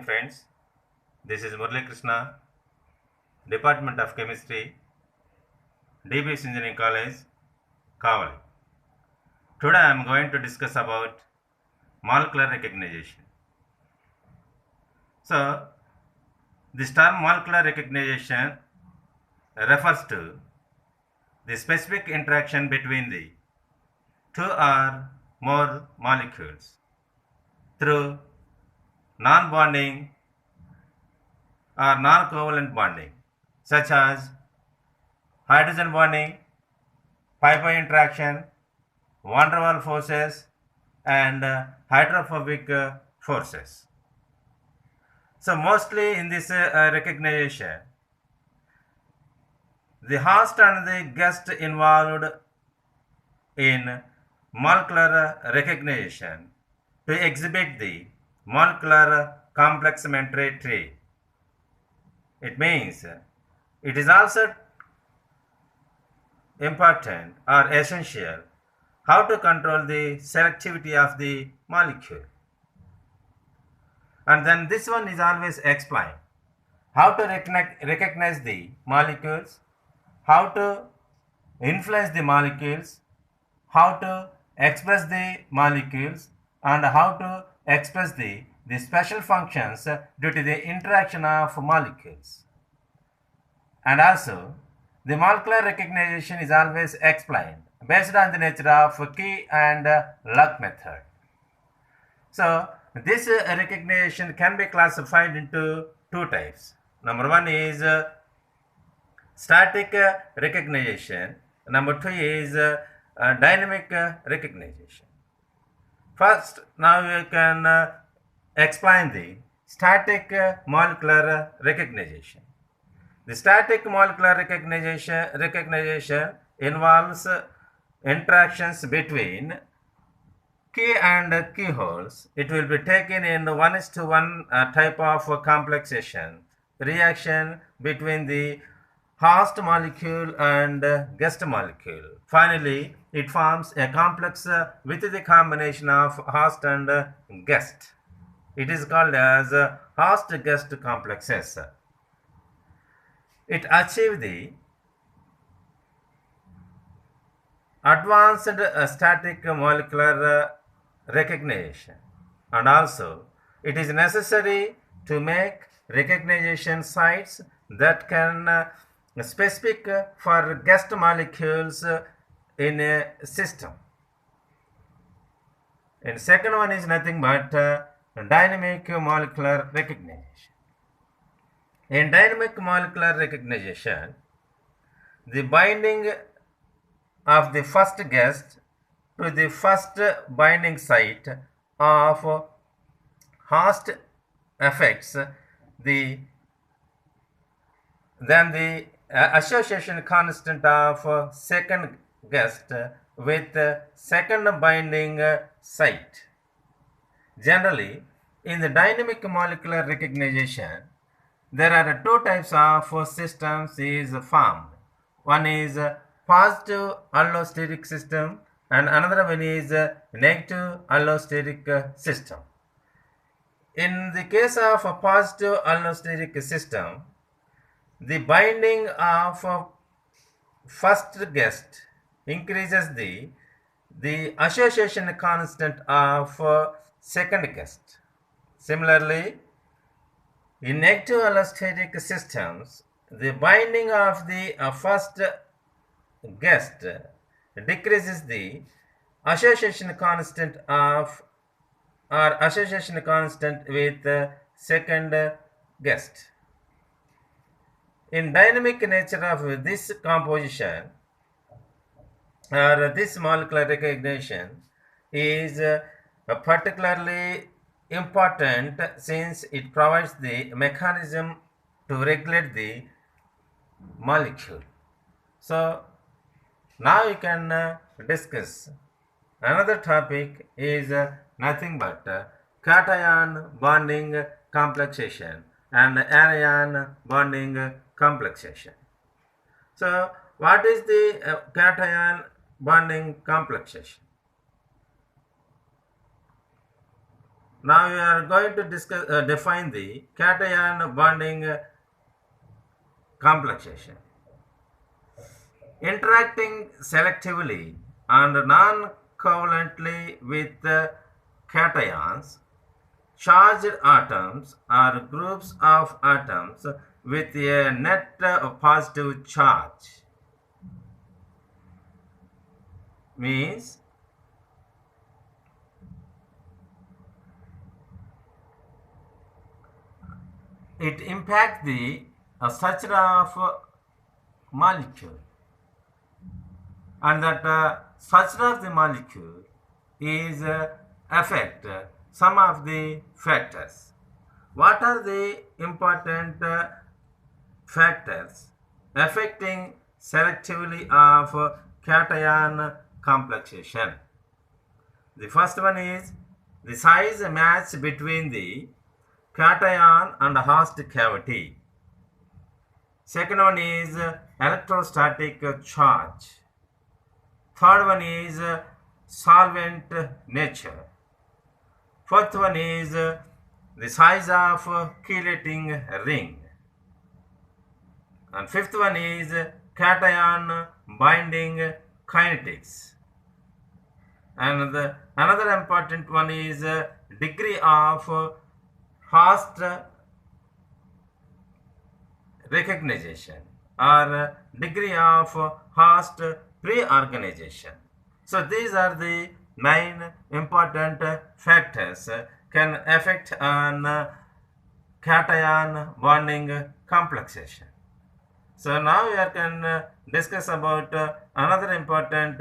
Friends, this is Murali Krishna, Department of Chemistry, DBS Engineering College, Kavali. Today I am going to discuss about molecular recognition. So, this term molecular recognition refers to the specific interaction between the two or more molecules through non-bonding or non-covalent bonding, such as hydrogen bonding, pi-pi interaction, van der Waals forces, and hydrophobic forces. So mostly in this recognition, the host and the guest involved in molecular recognition to exhibit the molecular complementary tree. It means it is also important or essential how to control the selectivity of the molecule. And then this one is always explained. How to recognize the molecules, how to influence the molecules, how to express the molecules, and how to express the special functions due to the interaction of molecules. And also, the molecular recognition is always explained based on the nature of key and lock method. So, this recognition can be classified into two types. Number one is static recognition. Number two is dynamic recognition. First, now we can explain the static molecular recognition. The static molecular recognition involves interactions between key and keyholes. It will be taken in 1:1 type of complexation reaction between the host molecule and guest molecule. Finally, it forms a complex with the combination of host and guest. It is called as host-guest complexes. It achieves the advanced static molecular recognition, and also it is necessary to make recognition sites that can specific for guest molecules in a system. And second one is nothing but dynamic molecular recognition. In dynamic molecular recognition, the binding of the first guest to the first binding site of host affects the association constant of second guest with second binding site. Generally, in the dynamic molecular recognition, there are two types of systems is formed. One is positive allosteric system and another one is negative allosteric system. In the case of a positive allosteric system, the binding of first guest increases the association constant of second guest. Similarly, in negative allosteric systems, the binding of the first guest decreases the association constant of or association constant with second guest. In dynamic nature of this composition or this molecular recognition is particularly important since it provides the mechanism to regulate the molecule. So now you can discuss another topic is nothing but cation bonding complexation and anion bonding complexation. So what is the cation bonding complexation? Now we are going to discuss define the cation bonding complexation. Interacting selectively and non-covalently with cations, charged atoms are groups of atoms with a net positive charge. Means it impacts the structure of molecule, and that structure of the molecule is affect some of the factors. What are the important factors affecting selectively of cation complexation? The first one is the size match between the cation and host cavity. Second one is electrostatic charge. Third one is solvent nature. Fourth one is the size of chelating ring. And fifth one is cation binding kinetics. And another important one is degree of host recognition or degree of host pre-organization. So these are the main important factors can affect on cation bonding complexation. So now we can discuss about another important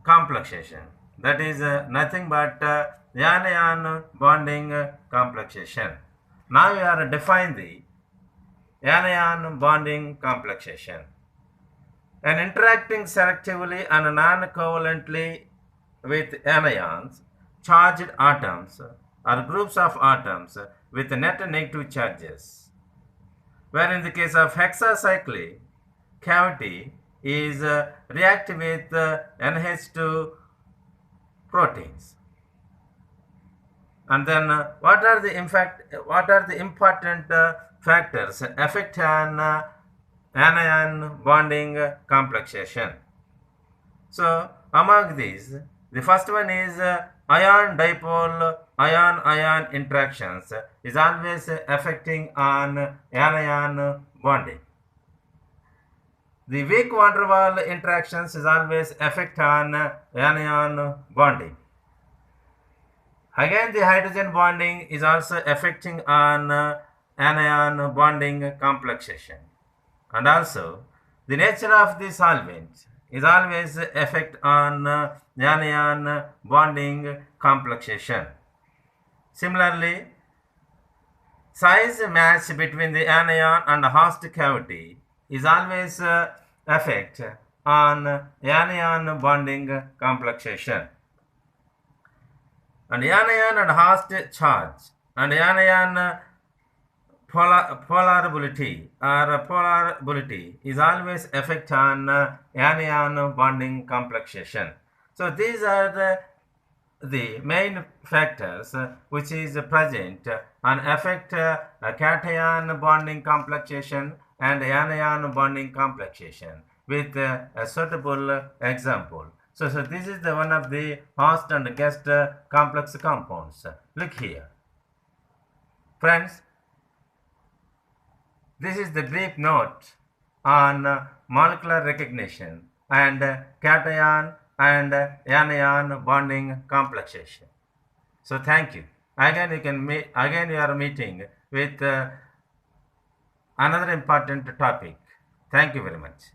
complexation, that is nothing but anion bonding complexation. Now we are define the anion bonding complexation. And interacting selectively and non-covalently with anions, charged atoms or groups of atoms with net negative charges, where in the case of hexacyclic cavity is react with NH2 proteins. And then what are the important factors affect an anion bonding complexation? So among these, the first one is ion dipole ion-ion interactions is always affecting on anion bonding. The weak van der Waals interactions is always affect on anion bonding. Again, the hydrogen bonding is also affecting on anion bonding complexation. And also, the nature of the solvent is always effect on anion bonding complexation. Similarly, size match between the anion and host cavity is always effect on anion bonding complexation. And anion and host charge and anion polarability is always effect on anion bonding complexation. So these are the main factors which is present and affect cation bonding complexation and anion bonding complexation with a suitable example. So this is the one of the host and guest complex compounds. Look here. Friends, this is the brief note on molecular recognition and cation and anion bonding complexation. So thank you. Again you are meeting with another important topic. Thank you very much.